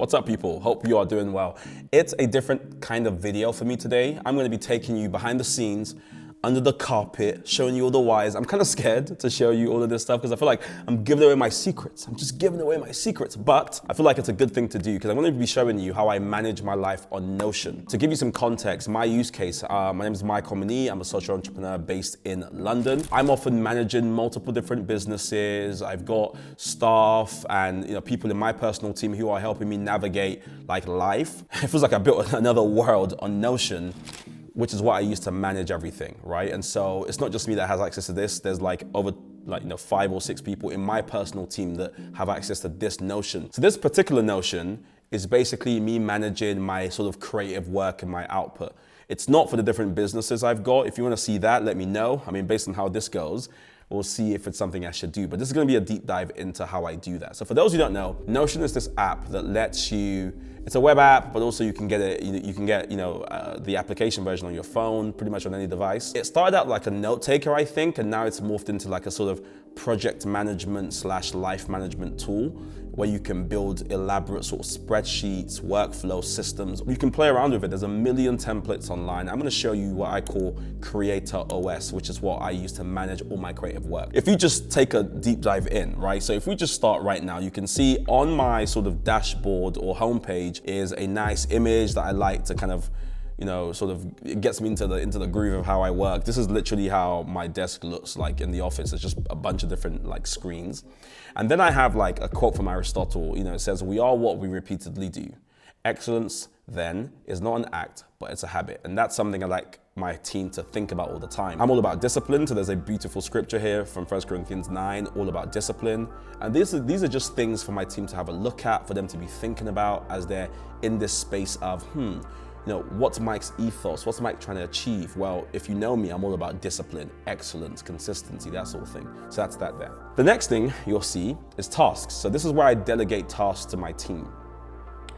What's up, people? Hope you are doing well. It's a different kind of video for me today. I'm going to be taking you behind the scenes, under the carpet, showing you all the whys. I'm kind of scared to show you all of this stuff because I feel like I'm giving away my secrets. I'm just giving away my secrets, but I feel like it's a good thing to do because I'm going to be showing you how I manage my life on Notion. To give you some context, my use case, my name is Michael Mani. I'm a social entrepreneur based in London. I'm often managing multiple different businesses. I've got staff and people in my personal team who are helping me navigate like life. It feels like I built another world on Notion, which is what I use to manage everything, right? And so it's not just me that has access to this. There's over 5 or 6 people in my personal team that have access to this Notion. So this particular Notion is basically me managing my sort of creative work and my output. It's not for the different businesses I've got. If you want to see that, let me know. I mean, based on how this goes, we'll see if it's something I should do. But this is going to be a deep dive into how I do that. So for those who don't know, Notion is this app that lets you, it's a web app, but also you can get it, you can get the application version on your phone, pretty much on any device. It started out like a note taker, I think, and now it's morphed into like a sort of project management / life management tool where you can build elaborate sort of spreadsheets, workflow systems. You can play around with it. There's a million templates online. I'm gonna show you what I call Creator OS, which is what I use to manage all my creative work. If you just take a deep dive in, right? So if we just start right now, you can see on my sort of dashboard or homepage is a nice image that I like to kind of it gets me into the groove of how I work. This is literally how my desk looks like in the office. It's just a bunch of different like screens. And then I have like a quote from Aristotle, it says, "We are what we repeatedly do. Excellence then is not an act, but it's a habit." And that's something I like my team to think about all the time. I'm all about discipline, so there's a beautiful scripture here from 1 Corinthians 9, all about discipline. And these are just things for my team to have a look at, for them to be thinking about as they're in this space of, what's Mike's ethos? What's Mike trying to achieve? Well, if you know me, I'm all about discipline, excellence, consistency, that sort of thing. So that's that there. The next thing you'll see is tasks. So this is where I delegate tasks to my team.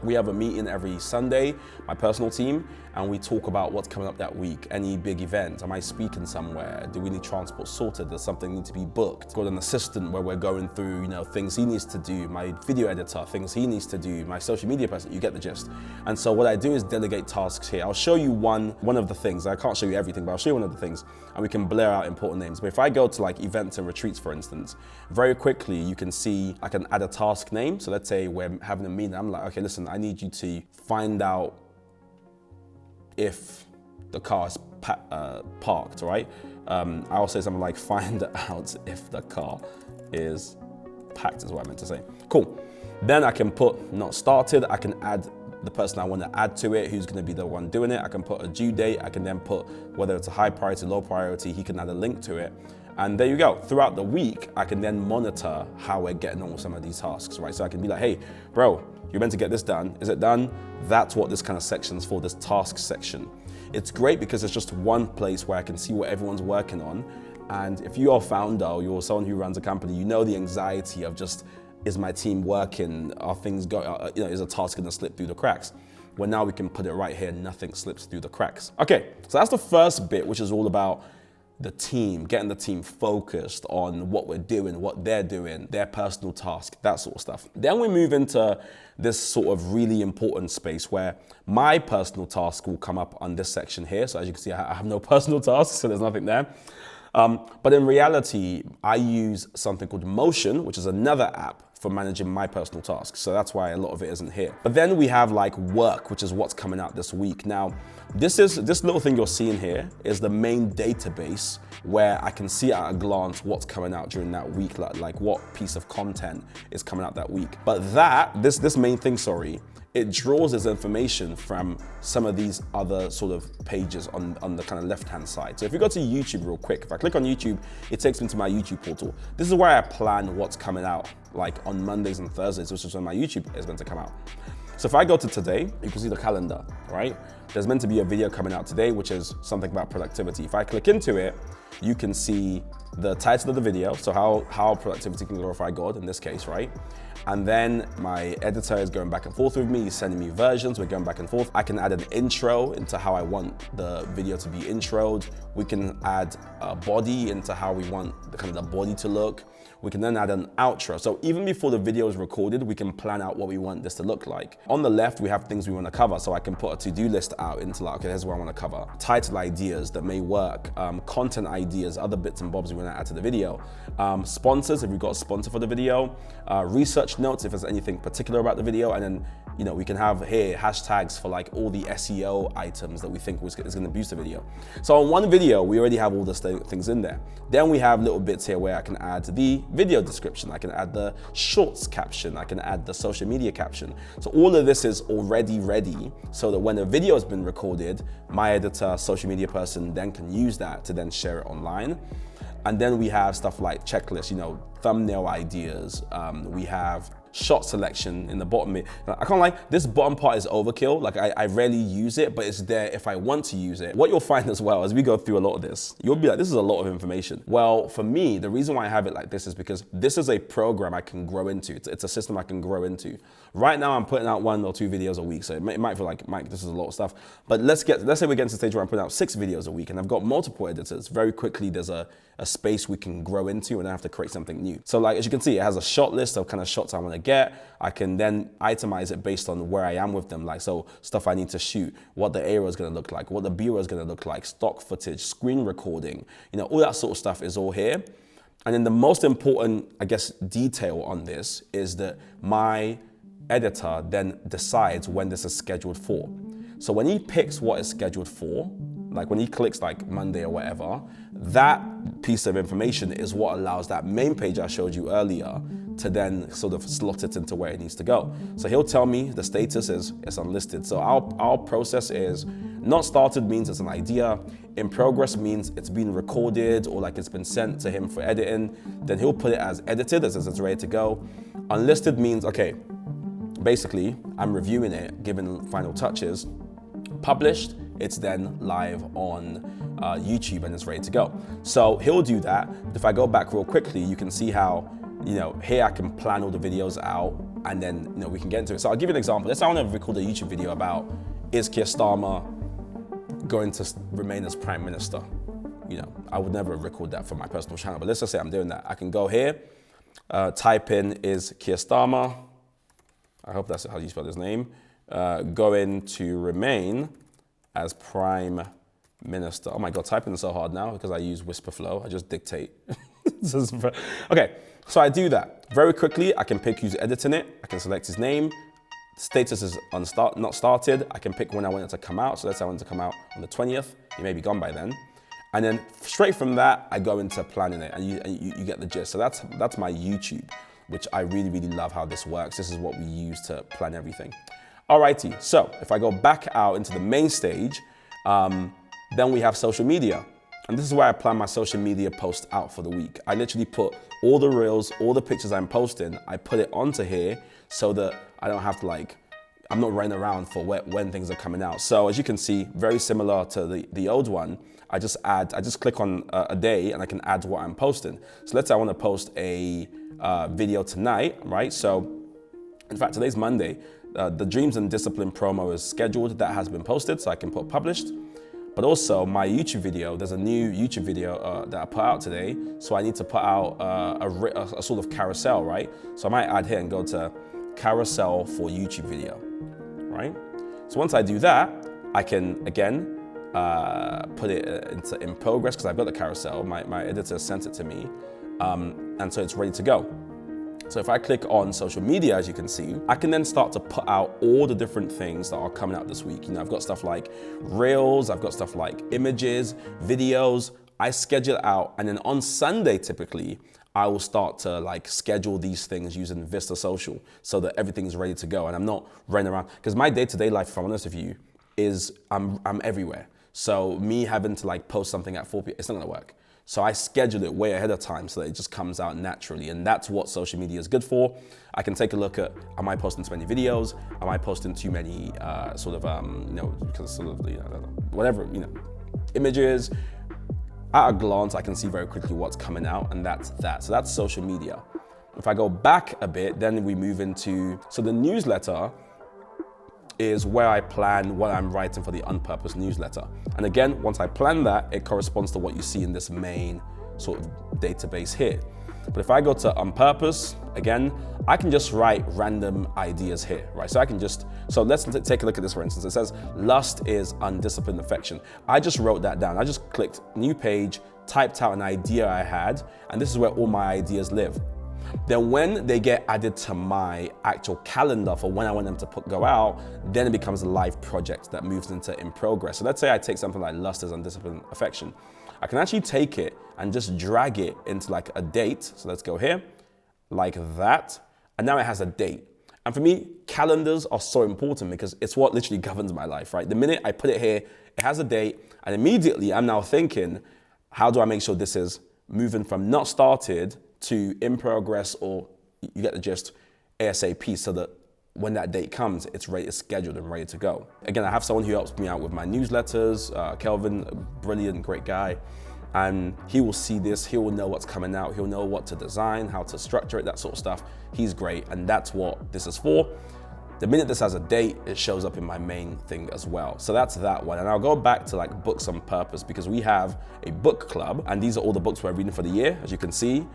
We have a meeting every Sunday, my personal team, and we talk about what's coming up that week. Any big event? Am I speaking somewhere? Do we need transport sorted? Does something need to be booked? Got an assistant where we're going through, things he needs to do, my video editor, things he needs to do, my social media person, you get the gist. And so what I do is delegate tasks here. I'll show you one of the things. I can't show you everything, but I'll show you one of the things, and we can blur out important names. But if I go to like events and retreats, for instance, very quickly you can see I can add a task name. So let's say we're having a meeting. I'm like, okay, listen, I need you to find out if the car is parked, right? I'll say something like, find out if the car is packed, is what I meant to say. Cool. Then I can put not started. I can add the person I want to add to it, who's going to be the one doing it. I can put a due date. I can then put whether it's a high priority, low priority. He can add a link to it. And there you go. Throughout the week, I can then monitor how we're getting on with some of these tasks, right? So I can be like, hey, bro, you're meant to get this done. Is it done? That's what this kind of section's for, this task section. It's great because it's just one place where I can see what everyone's working on. And if you're a founder or you're someone who runs a company, you know the anxiety of just, is my team working? Are things going, is a task gonna slip through the cracks? Well, now we can put it right here, nothing slips through the cracks. Okay, so that's the first bit, which is all about the team, getting the team focused on what we're doing, what they're doing, their personal task, that sort of stuff. Then we move into this sort of really important space where my personal task will come up on this section here. So as you can see, I have no personal tasks, so there's nothing there. But in reality, I use something called Motion, which is another app for managing my personal tasks. So that's why a lot of it isn't here. But then we have like work, which is what's coming out this week. Now, this little thing you're seeing here is the main database where I can see at a glance what's coming out during that week, like what piece of content is coming out that week. But this main thing, it draws this information from some of these other sort of pages on the kind of left-hand side. So if you go to YouTube real quick, if I click on YouTube, it takes me to my YouTube portal. This is where I plan what's coming out, like on Mondays and Thursdays, which is when my YouTube is meant to come out. So if I go to today, you can see the calendar, right? there's meant to be a video coming out today, which is something about productivity. If I click into it, you can see the title of the video, so how productivity can glorify God in this case, right? And then my editor is going back and forth with me, he's sending me versions, we're going back and forth. I can add an intro into how I want the video to be introed. We can add a body into how we want the body to look. We can then add an outro. So even before the video is recorded, we can plan out what we want this to look like. On the left, we have things we want to cover. So I can put a to-do list out into like, okay, here's what I want to cover. Title ideas that may work, content ideas, other bits and bobs we want to add to the video. Sponsors, if we've got a sponsor for the video. Research notes, if there's anything particular about the video. And then, you know, we can have here hashtags for like all the SEO items that we think is going to boost the video. So on one video, we already have all the things in there. Then we have little bits here where I can add the video description, I can add the shorts caption, I can add the social media caption. So all of this is already ready so that when a video has been recorded, my editor, social media person then can use that to then share it online. And then we have stuff like checklists, you know, thumbnail ideas. We have shot selection in the bottom. I can't lie, this bottom part is overkill. Like I rarely use it, but it's there if I want to use it. What you'll find as well as we go through a lot of this, you'll be like, this is a lot of information. Well, for me, the reason why I have it like this is because this is a program I can grow into. It's a system I can grow into. Right now, I'm putting out 1 or 2 videos a week. So it might feel like, Mike, this is a lot of stuff. But let's say we get to the stage where I'm putting out 6 videos a week and I've got multiple editors. Very quickly, there's a space we can grow into and I have to create something new. So like, as you can see, it has a shot list of kind of shots I want to get. I can then itemize it based on where I am with them. Like, so stuff I need to shoot, what the area is going to look like, what the B-roll is going to look like, stock footage, screen recording, you know, all that sort of stuff is all here. And then the most important, I guess, detail on this is that my editor then decides when this is scheduled for. So when he picks what is scheduled for, like when he clicks like Monday or whatever, that piece of information is what allows that main page I showed you earlier to then sort of slot it into where it needs to go. So he'll tell me the status is it's unlisted. So our process is not started means it's an idea. In progress means it's been recorded or like it's been sent to him for editing. Then he'll put it as edited, as it's ready to go. Unlisted means, okay, basically I'm reviewing it, giving final touches. Published, it's then live on YouTube and it's ready to go. So he'll do that. If I go back real quickly, you can see how, you know, here I can plan all the videos out and then, you know, we can get into it. So I'll give you an example. Let's say I want to record a YouTube video about, is Keir Starmer going to remain as Prime Minister? You know, I would never record that for my personal channel, but let's just say I'm doing that. I can go here, type in, is Keir Starmer, I hope that's how you spell his name, going to remain as Prime Minister. Oh my God, typing is so hard now because I use Whisperflow. I just dictate. Okay, so I do that. Very quickly, I can pick who's editing it. I can select his name. Status is not started. I can pick when I want it to come out. So let's say I want it to come out on the 20th. It may be gone by then. And then straight from that, I go into planning it and you get the gist. So that's my YouTube, which I really, really love how this works. This is what we use to plan everything. Alrighty, so if I go back out into the main stage, then we have social media. And this is where I plan my social media post out for the week. I literally put all the reels, all the pictures I'm posting, I put it onto here so that I don't have to I'm not running around for when things are coming out. So as you can see, very similar to the old one, I just click on a day and I can add what I'm posting. So let's say I want to post a video tonight, right? So in fact, today's Monday. The Dreams and Discipline promo is scheduled. That has been posted, so I can put published. But also my YouTube video, there's a new YouTube video that I put out today. So I need to put out a sort of carousel, right? So I might add here and go to carousel for YouTube video, right? So once I do that, I can, again, put it in progress because I've got the carousel. My editor sent it to me. And so it's ready to go. So if I click on social media, as you can see, I can then start to put out all the different things that are coming out this week. You know, I've got stuff like reels, I've got stuff like images, videos. I schedule it out, and then on Sunday, typically, I will start to schedule these things using Vista Social so that everything's ready to go and I'm not running around. Because my day-to-day life, if I'm honest with you, is I'm everywhere. So me having to post something at 4 p.m., it's not gonna work. So I schedule it way ahead of time so that it just comes out naturally. And that's what social media is good for. I can take a look at, am I posting too many videos? Am I posting too many whatever, images? At a glance, I can see very quickly what's coming out, and that's that. So that's social media. If I go back a bit, then we move into, so the newsletter is where I plan what I'm writing for the On Purpose newsletter. And again, once I plan that, it corresponds to what you see in this main sort of database here. But if I go to On Purpose, again, I can just write random ideas here, right? So I can just, so let's take a look at this, for instance. It says, lust is undisciplined affection. I just wrote that down. I just clicked new page, typed out an idea I had, and this is where all my ideas live. Then when they get added to my actual calendar for when I want them to go out, then it becomes a live project that moves into in progress. So let's say I take something like lust is undisciplined affection. I can actually take it and just drag it into like a date. So let's go here, like that. And now it has a date. And for me, calendars are so important because it's what literally governs my life, right? The minute I put it here, it has a date, and immediately I'm now thinking, how do I make sure this is moving from not started to in progress, or you get the gist, ASAP, so that when that date comes, it's ready, it's scheduled and ready to go. Again, I have someone who helps me out with my newsletters, Kelvin, a brilliant, great guy. And he will see this, he will know what's coming out, he'll know what to design, how to structure it, that sort of stuff. He's great, and that's what this is for. The minute this has a date, it shows up in my main thing as well. So that's that one. And I'll go back to like books on purpose, because we have a book club, and these are all the books we're reading for the year, as you can see.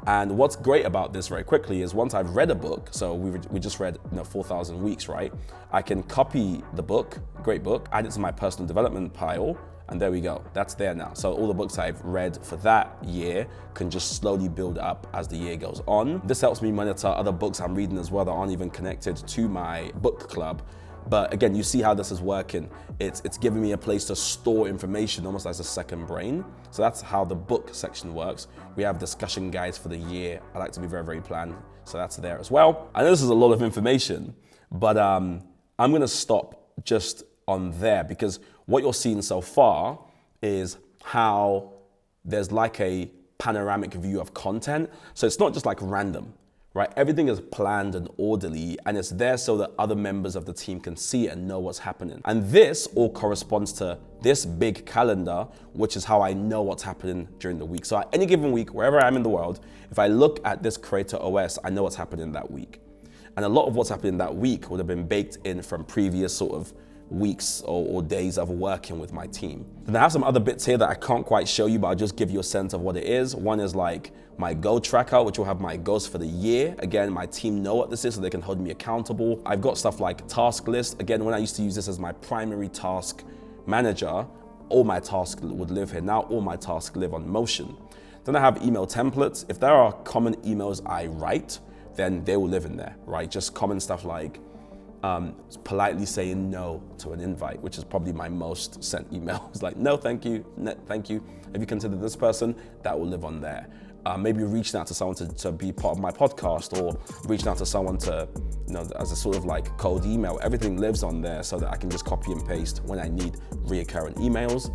And what's great about this very quickly is once I've read a book, so we just read 4,000 Weeks, right? I can copy the book, great book, add it to my personal development pile, and there we go, that's there now. So all the books I've read for that year can just slowly build up as the year goes on. This helps me monitor other books I'm reading as well that aren't even connected to my book club. But again, you see how this is working. It's giving me a place to store information, almost as a second brain. So that's how the book section works. We have discussion guides for the year. I like to be very, very planned. So that's there as well. I know this is a lot of information, but I'm gonna stop just on there, because what you're seeing so far is how there's like a panoramic view of content. So it's not just like random, right? Everything is planned and orderly, and it's there so that other members of the team can see it and know what's happening. And this all corresponds to this big calendar, which is how I know what's happening during the week. So at any given week, wherever I am in the world, if I look at this Creator OS, I know what's happening that week. And a lot of what's happening that week would have been baked in from previous sort of weeks or days of working with my team. And I have some other bits here that I can't quite show you, but I'll just give you a sense of what it is. One is like my goal tracker, which will have my goals for the year. Again, my team know what this is so they can hold me accountable. I've got stuff like task list. Again, when I used to use this as my primary task manager, all my tasks would live here. Now all my tasks live on Motion. Then I have email templates. If there are common emails I write, then they will live in there, right? Just common stuff like politely saying no to an invite, which is probably my most sent email. It's like, no, thank you, thank you. Have you considered this person? That will live on there. Maybe reaching out to someone to be part of my podcast, or reaching out to someone to, as a sort of like cold email. Everything lives on there so that I can just copy and paste when I need reoccurring emails.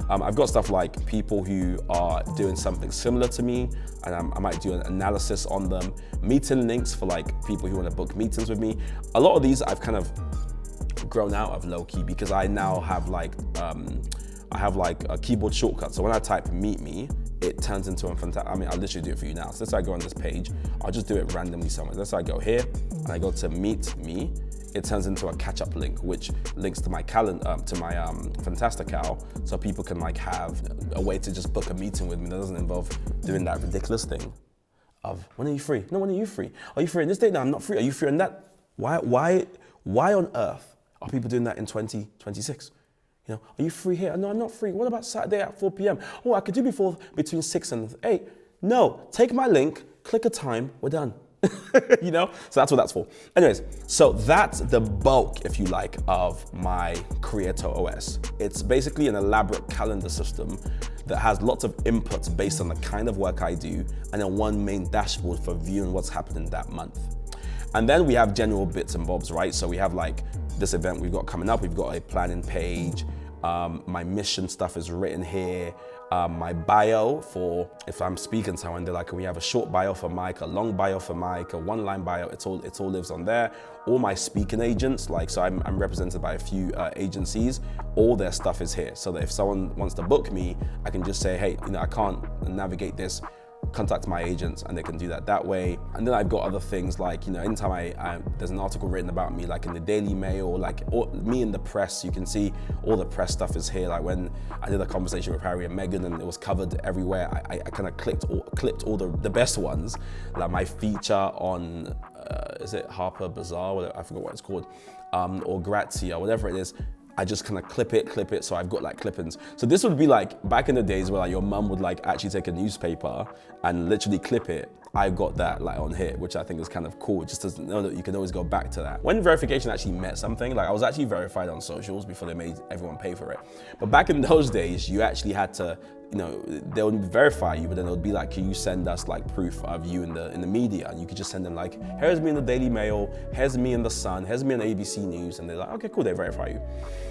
I've got stuff like people who are doing something similar to me, and I might do an analysis on them. Meeting links for like people who want to book meetings with me. A lot of these I've kind of grown out of low-key, because I now have like, a keyboard shortcut. So when I type meet me, it turns into a fantastic, I'll literally do it for you now. So let's say I go on this page, I'll just do it randomly somewhere. Let's say I go here and I go to meet me. It turns into a catch-up link, which links to my calendar, to my Fantastical, so people can like have a way to just book a meeting with me that doesn't involve doing that ridiculous thing of, when are you free? No, when are you free? Are you free on this date? No, I'm not free. Are you free on that? Why on earth are people doing that in 2026? Are you free here? No, I'm not free. What about Saturday at 4 p.m.? Oh, I could do between 6 and 8. No, take my link, click a time, we're done. So that's what that's for. Anyways, so that's the bulk, if you like, of my Creator OS. It's basically an elaborate calendar system that has lots of inputs based on the kind of work I do, and then one main dashboard for viewing what's happening that month. And then we have general bits and bobs, right? So we have like this event we've got coming up. We've got a planning page. My mission stuff is written here. my bio for if I'm speaking to someone, they're like, can we have a short bio for Mike, a long bio for Mike, a one-line bio? It all lives on there. All my speaking agents, like, so I'm represented by a few agencies. All their stuff is here, so that if someone wants to book me, I can just say, hey, I can't navigate this. Contact my agents and they can do that way. And then I've got other things like, anytime there's an article written about me, like in the Daily Mail, like me in the press, you can see all the press stuff is here. Like when I did a conversation with Harry and Meghan and it was covered everywhere, I kind of clipped all the best ones. Like my feature on, is it Harper Bazaar? Whatever, I forgot what it's called, or Grazia, whatever it is. I just kind of clip it, so I've got like clippings. So this would be like back in the days where like your mum would like actually take a newspaper and literally clip it. I've got that like on here, which I think is kind of cool. It just doesn't know that you can always go back to that. When verification actually meant something, like I was actually verified on socials before they made everyone pay for it. But back in those days, you actually had to, they would verify you, but then it would be like, can you send us like proof of you in the media? And you could just send them like, here's me in the Daily Mail, here's me in the Sun, here's me on ABC News, and they're like, okay, cool, they verify you.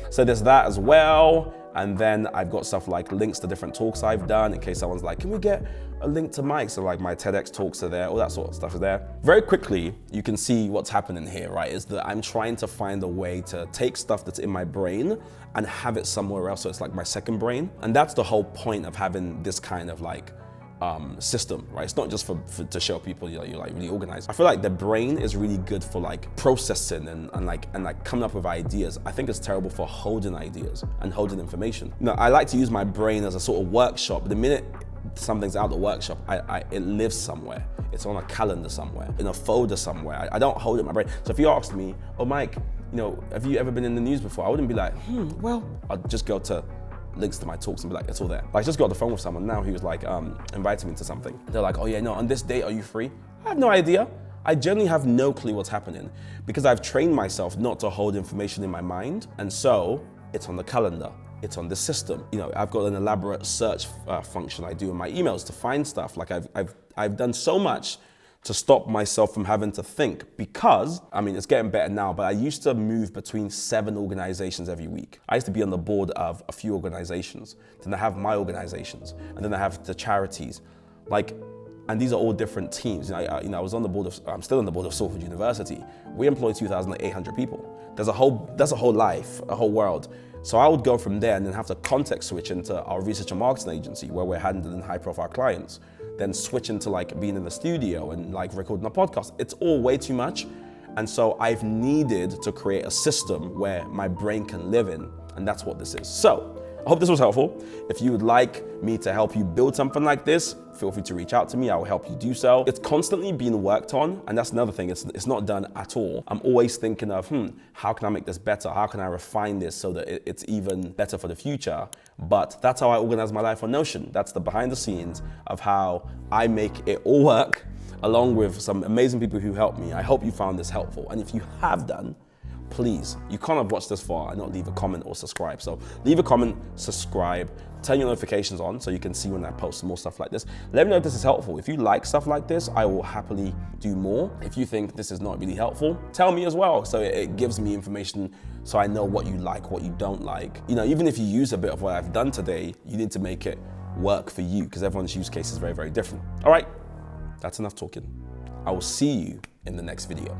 So there's that as well. And then I've got stuff like links to different talks I've done in case someone's like, can we get a link to Mike? So like my TEDx talks are there, all that sort of stuff is there. Very quickly, you can see what's happening here, right? Is that I'm trying to find a way to take stuff that's in my brain and have it somewhere else. So it's like my second brain. And that's the whole point of having this kind of like system, right? It's not just to show people you're like really organized. I feel like the brain is really good for like processing and like coming up with ideas. I think it's terrible for holding ideas and holding information. I like to use my brain as a sort of workshop. The minute something's out of the workshop, it lives somewhere. It's on a calendar somewhere, in a folder somewhere. I don't hold it in my brain. So if you asked me, oh Mike, have you ever been in the news before? I wouldn't be like, well, I'd just go to links to my talks and be like, it's all there. Like, I just got on the phone with someone now who was like inviting me to something. They're like, oh yeah, no, on this date, are you free? I have no idea. I generally have no clue what's happening because I've trained myself not to hold information in my mind. And so it's on the calendar, it's on the system. I've got an elaborate search function I do in my emails to find stuff. Like I've done so much to stop myself from having to think because, it's getting better now, but I used to move between 7 organizations every week. I used to be on the board of a few organizations. Then I have my organizations, and then I have the charities. And these are all different teams. I'm still on the board of Salford University. We employ 2,800 people. That's a whole life, a whole world. So I would go from there and then have to context switch into our research and marketing agency where we're handling high profile clients, then switch into like being in the studio and like recording a podcast. It's all way too much. And so I've needed to create a system where my brain can live in, and that's what this is. So I hope this was helpful. If you would like me to help you build something like this, feel free to reach out to me. I will help you do so. It's constantly being worked on, and that's another thing. It's not done at all. I'm always thinking of, how can I make this better? How can I refine this so that it's even better for the future? But that's how I organize my life on Notion. That's the behind the scenes of how I make it all work, along with some amazing people who help me. I hope you found this helpful. And if you have done, please, you can't have watched this far and not leave a comment or subscribe. So leave a comment, subscribe, turn your notifications on so you can see when I post more stuff like this. Let me know if this is helpful. If you like stuff like this, I will happily do more. If you think this is not really helpful, tell me as well. So it gives me information so I know what you like, what you don't like. Even if you use a bit of what I've done today, you need to make it work for you because everyone's use case is very, very different. All right, that's enough talking. I will see you in the next video.